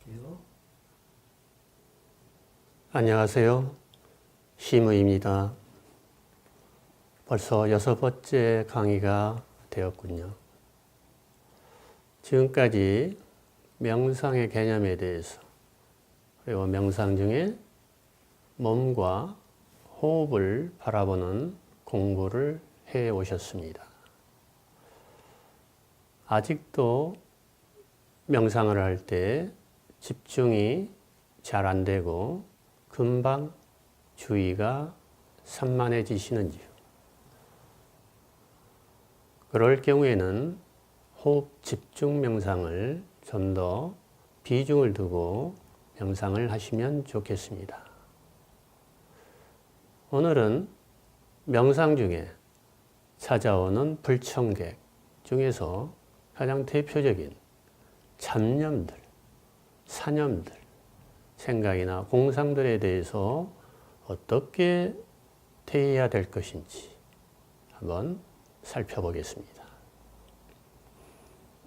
할게요. 안녕하세요. 심의입니다. 벌써 6번째 강의가 되었군요. 지금까지 명상의 개념에 대해서 그리고 명상 중에 몸과 호흡을 바라보는 공부를 해 오셨습니다. 아직도 명상을 할 때 집중이 잘 안 되고 금방 주의가 산만해지시는지요? 그럴 경우에는 호흡 집중 명상을 좀 더 비중을 두고 명상을 하시면 좋겠습니다. 오늘은 명상 중에 찾아오는 불청객 중에서 가장 대표적인 잡념들, 사념들, 생각이나 공상들에 대해서 어떻게 대해야 될 것인지 한번 살펴보겠습니다.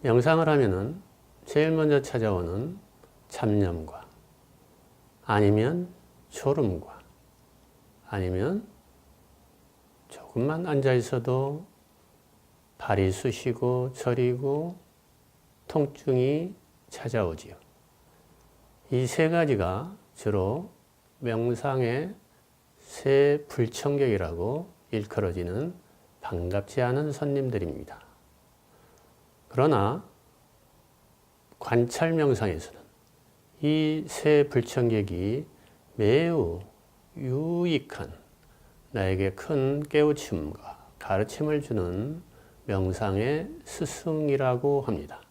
명상을 하면은 제일 먼저 찾아오는 잡념과 아니면 졸음과 아니면 조금만 앉아 있어도 발이 쑤시고 저리고 통증이 찾아오지요. 이 세 가지가 주로 명상의 세 불청객이라고 일컬어지는 반갑지 않은 손님들입니다. 그러나 관찰 명상에서는 이 세 불청객이 매우 유익한 나에게 큰 깨우침과 가르침을 주는 명상의 스승이라고 합니다.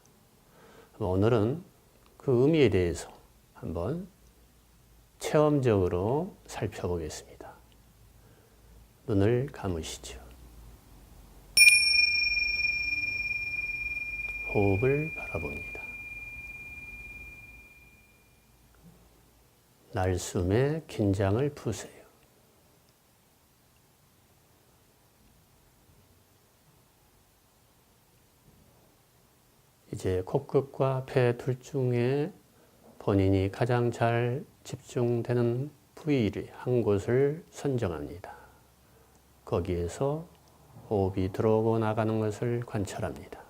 오늘은 그 의미에 대해서 한번 체험적으로 살펴보겠습니다. 눈을 감으시죠. 호흡을 바라봅니다. 날숨에 긴장을 푸세요. 이제 코끝과 폐 둘 중에 본인이 가장 잘 집중되는 부위를 한 곳을 선정합니다. 거기에서 호흡이 들어오고 나가는 것을 관찰합니다.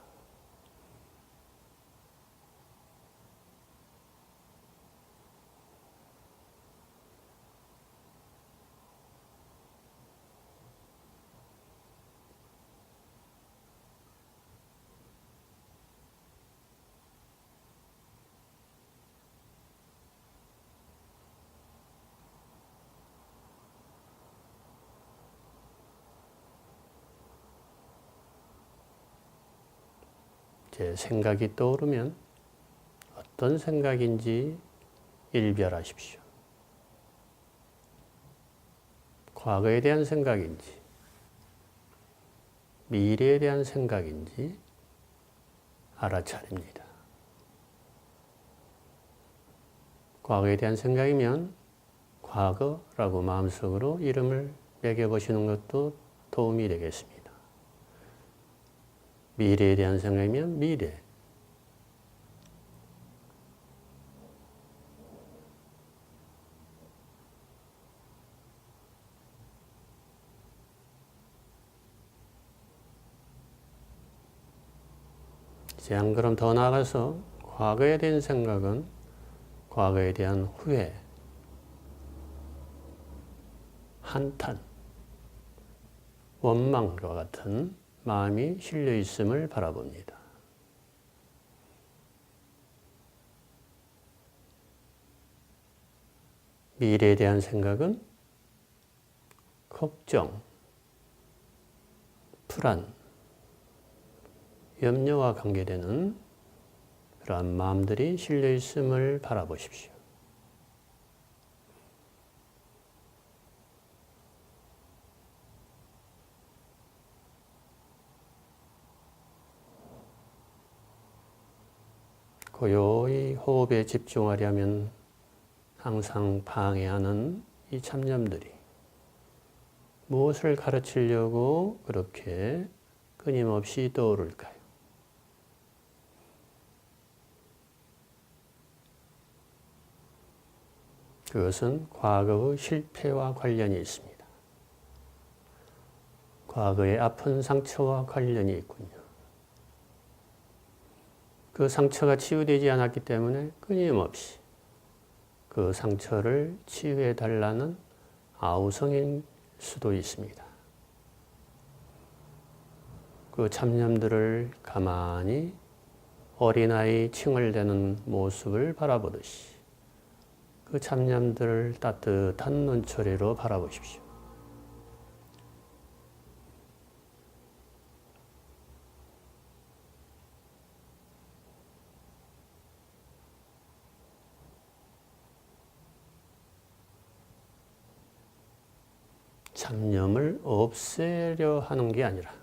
이제 생각이 떠오르면 어떤 생각인지 일별하십시오. 과거에 대한 생각인지, 미래에 대한 생각인지 알아차립니다. 과거에 대한 생각이면 과거라고 마음속으로 이름을 매겨보시는 것도 도움이 되겠습니다. 미래에 대한 생각이면 미래. 이제 한 걸음 더 나아가서 과거에 대한 생각은 과거에 대한 후회, 한탄, 원망과 같은 마음이 실려 있음을 바라봅니다. 미래에 대한 생각은 걱정, 불안, 염려와 관계되는 그러한 마음들이 실려 있음을 바라보십시오. 고요히 호흡에 집중하려면 항상 방해하는 이 잡념들이 무엇을 가르치려고 그렇게 끊임없이 떠오를까요? 그것은 과거의 실패와 관련이 있습니다. 과거의 아픈 상처와 관련이 있군요. 그 상처가 치유되지 않았기 때문에 끊임없이 그 상처를 치유해 달라는 아우성일 수도 있습니다. 그 잡념들을 가만히 어린아이 칭얼대는 모습을 바라보듯이 그 잡념들을 따뜻한 눈초리로 바라보십시오. 잡념을 없애려 하는 게 아니라,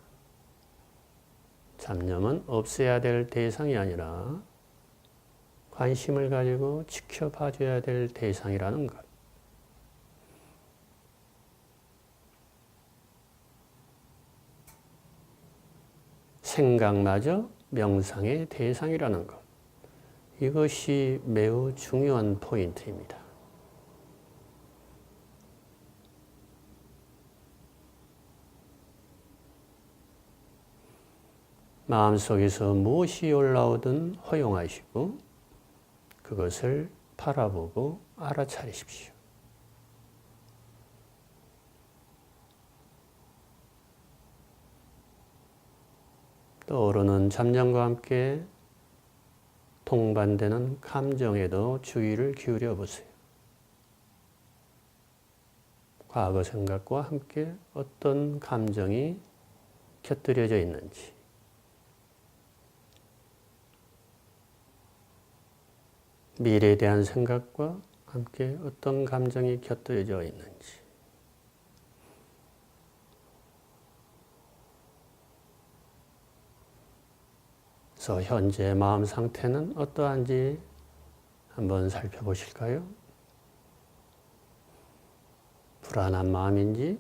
잡념은 없애야 될 대상이 아니라 관심을 가지고 지켜봐 줘야 될 대상이라는 것. 생각마저 명상의 대상이라는 것. 이것이 매우 중요한 포인트입니다. 마음속에서 무엇이 올라오든 허용하시고 그것을 바라보고 알아차리십시오. 떠오르는 잡념과 함께 동반되는 감정에도 주의를 기울여 보세요. 과거 생각과 함께 어떤 감정이 곁들여져 있는지, 미래에 대한 생각과 함께 어떤 감정이 곁들여져 있는지, 그래서 현재 마음 상태는 어떠한지 한번 살펴보실까요? 불안한 마음인지,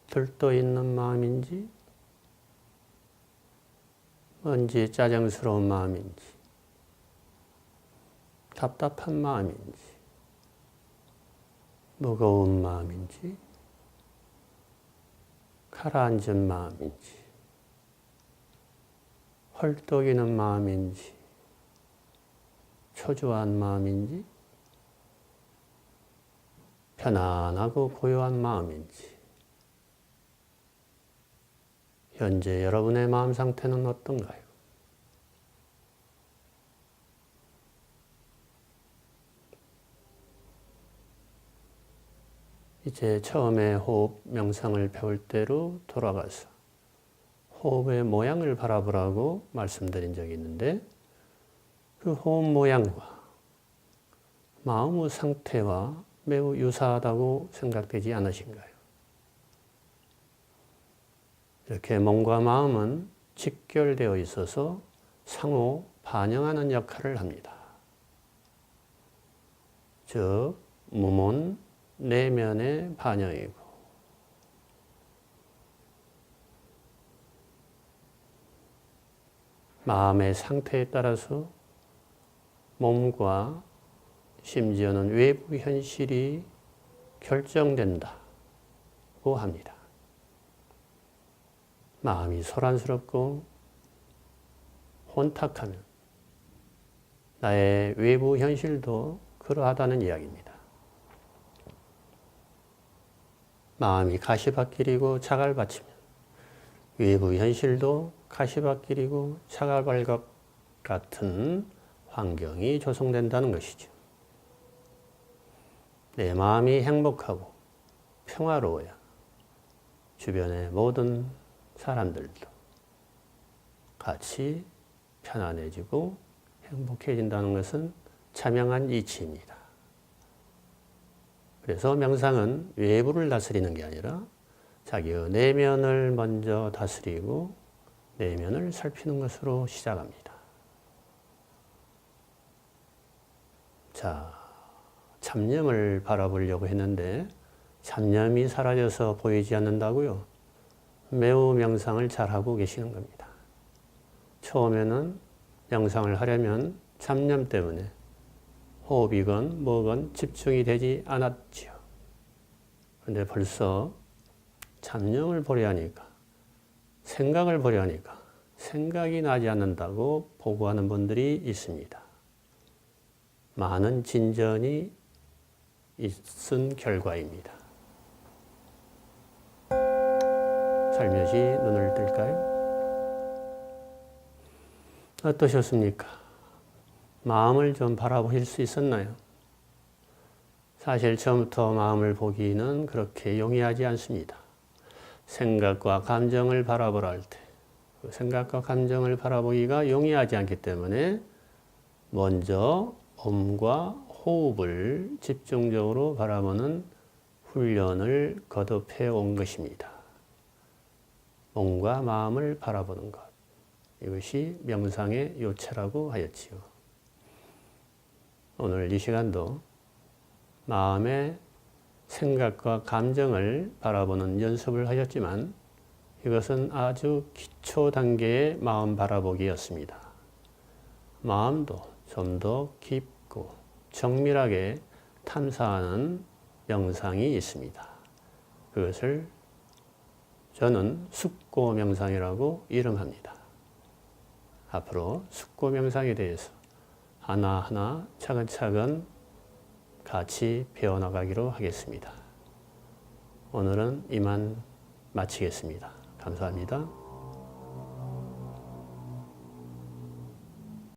들떠 있는 마음인지, 뭔지 짜증스러운 마음인지, 답답한 마음인지, 무거운 마음인지, 가라앉은 마음인지, 헐떡이는 마음인지, 초조한 마음인지, 편안하고 고요한 마음인지, 현재 여러분의 마음 상태는 어떤가요? 이제 처음에 호흡 명상을 배울 때로 돌아가서 호흡의 모양을 바라보라고 말씀드린 적이 있는데, 그 호흡 모양과 마음의 상태와 매우 유사하다고 생각되지 않으신가요? 이렇게 몸과 마음은 직결되어 있어서 상호 반영하는 역할을 합니다. 즉, 몸은 내면의 반영이고 마음의 상태에 따라서 몸과 심지어는 외부 현실이 결정된다고 합니다. 마음이 소란스럽고 혼탁하면 나의 외부 현실도 그러하다는 이야기입니다. 마음이 가시밭길이고 자갈밭이면 외부 현실도 가시밭길이고 자갈밭 같은 환경이 조성된다는 것이죠. 내 마음이 행복하고 평화로워야 주변의 모든 사람들도 같이 편안해지고 행복해진다는 것은 자명한 이치입니다. 그래서 명상은 외부를 다스리는 게 아니라 자기의 내면을 먼저 다스리고 내면을 살피는 것으로 시작합니다. 자, 잡념을 바라보려고 했는데 잡념이 사라져서 보이지 않는다고요? 매우 명상을 잘하고 계시는 겁니다. 처음에는 명상을 하려면 잡념 때문에 호흡이건 뭐건 집중이 되지 않았지요. 그런데 벌써 잠념을 보려 하니까, 생각을 보려 하니까 생각이 나지 않는다고 보고하는 분들이 있습니다. 많은 진전이 있은 결과입니다. 살며시 눈을 뜰까요? 어떠셨습니까? 마음을 좀 바라보실 수 있었나요? 사실 처음부터 마음을 보기는 그렇게 용이하지 않습니다. 생각과 감정을 바라보라 할 때, 그 생각과 감정을 바라보기가 용이하지 않기 때문에 먼저 몸과 호흡을 집중적으로 바라보는 훈련을 거듭해 온 것입니다. 몸과 마음을 바라보는 것. 이것이 명상의 요체라고 하였지요. 오늘 이 시간도 마음의 생각과 감정을 바라보는 연습을 하셨지만 이것은 아주 기초 단계의 마음 바라보기였습니다. 마음도 좀 더 깊고 정밀하게 탐사하는 명상이 있습니다. 그것을 저는 숙고 명상이라고 이름합니다. 앞으로 숙고 명상에 대해서 하나하나 차근차근 같이 배워나가기로 하겠습니다. 오늘은 이만 마치겠습니다. 감사합니다.